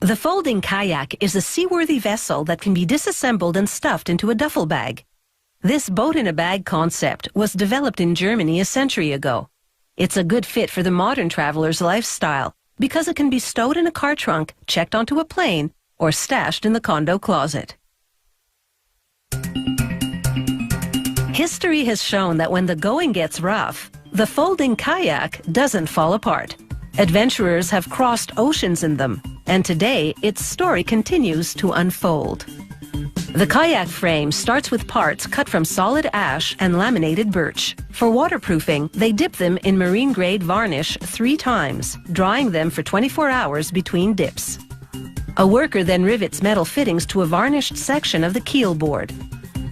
The folding kayak is a seaworthy vessel that can be disassembled and stuffed into a duffel bag. This boat-in-a-bag concept was developed in Germany a century ago. It's a good fit for the modern traveler's lifestyle because it can be stowed in a car trunk, checked onto a plane, or stashed in the condo closet. History has shown that when the going gets rough, the folding kayak doesn't fall apart. Adventurers have crossed oceans in them, and today its story continues to unfold. The kayak frame starts with parts cut from solid ash and laminated birch. For waterproofing, they dip them in marine-grade varnish 3 times, drying them for 24 hours between dips. A worker then rivets metal fittings to a varnished section of the keel board.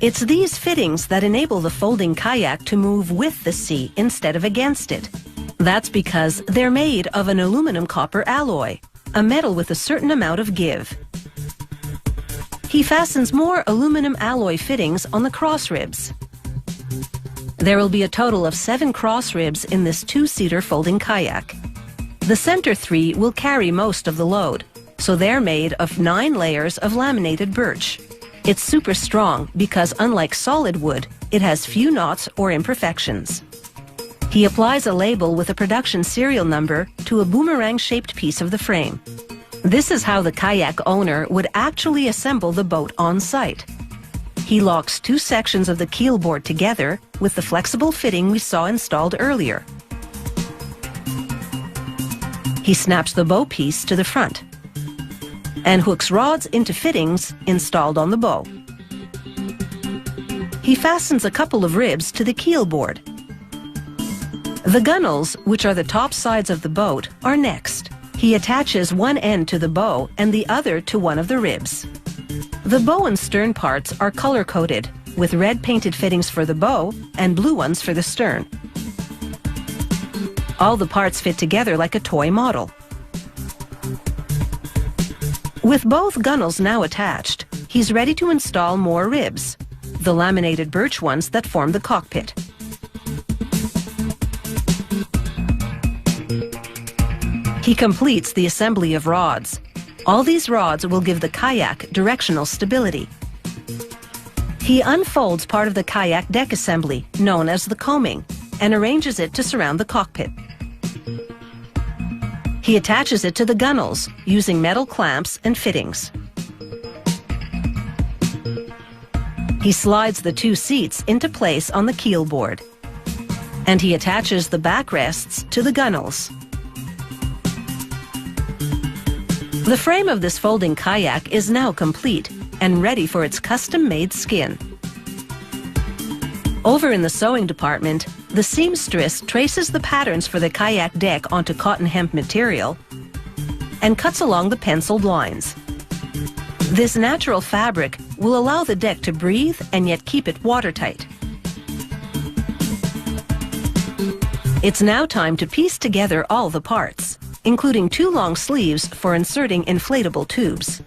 It's these fittings that enable the folding kayak to move with the sea instead of against it. That's because they're made of an aluminum-copper alloy, a metal with a certain amount of give. He fastens more aluminum alloy fittings on the cross ribs. There will be a total of 7 cross ribs in this 2-seater folding kayak. The center 3 will carry most of the load, so they're made of 9 layers of laminated birch. It's super strong because, unlike solid wood, it has few knots or imperfections. He applies a label with a production serial number to a boomerang-shaped piece of the frame. This is how the kayak owner would actually assemble the boat on site. He locks 2 sections of the keel board together with the flexible fitting we saw installed earlier. He snaps the bow piece to the front and hooks rods into fittings installed on the bow. He fastens a couple of ribs to the keel board. The gunnels, which are the top sides of the boat, are next. He attaches one end to the bow and the other to one of the ribs. The bow and stern parts are color-coded, with red painted fittings for the bow and blue ones for the stern. All the parts fit together like a toy model. With both gunnels now attached, he's ready to install more ribs, the laminated birch ones that form the cockpit. He completes the assembly of rods. All these rods will give the kayak directional stability. He unfolds part of the kayak deck assembly, known as the coaming, and arranges it to surround the cockpit. He attaches it to the gunnels using metal clamps and fittings. He slides the 2 seats into place on the keel board, and he attaches the backrests to the gunnels. The frame of this folding kayak is now complete and ready for its custom-made skin. Over in the sewing department, the seamstress traces the patterns for the kayak deck onto cotton hemp material and cuts along the penciled lines. This natural fabric will allow the deck to breathe and yet keep it watertight. It's now time to piece together all the parts, including 2 long sleeves for inserting inflatable tubes.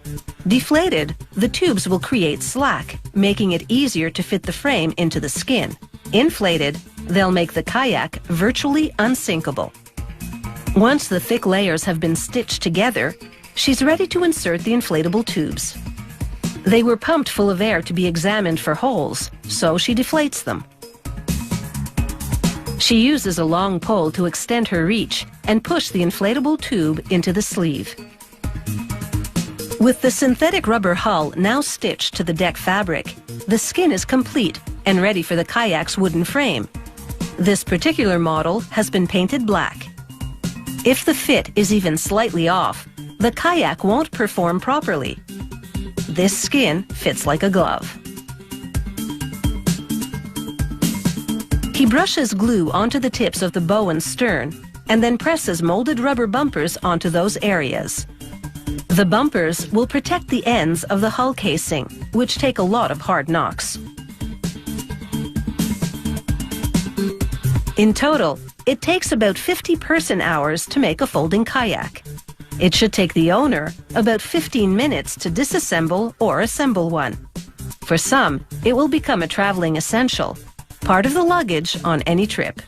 Deflated, the tubes will create slack, making it easier to fit the frame into the skin. Inflated, they'll make the kayak virtually unsinkable. Once the thick layers have been stitched together, she's ready to insert the inflatable tubes. They were pumped full of air to be examined for holes, so she deflates them. She uses a long pole to extend her reach and push the inflatable tube into the sleeve. With the synthetic rubber hull now stitched to the deck fabric, the skin is complete and ready for the kayak's wooden frame. This particular model has been painted black. If the fit is even slightly off, the kayak won't perform properly. This skin fits like a glove. He brushes glue onto the tips of the bow and stern, and then presses molded rubber bumpers onto those areas. The bumpers will protect the ends of the hull casing, which take a lot of hard knocks. In total, it takes about 50 person-hours to make a folding kayak. It should take the owner about 15 minutes to disassemble or assemble one. For some, it will become a traveling essential, part of the luggage on any trip.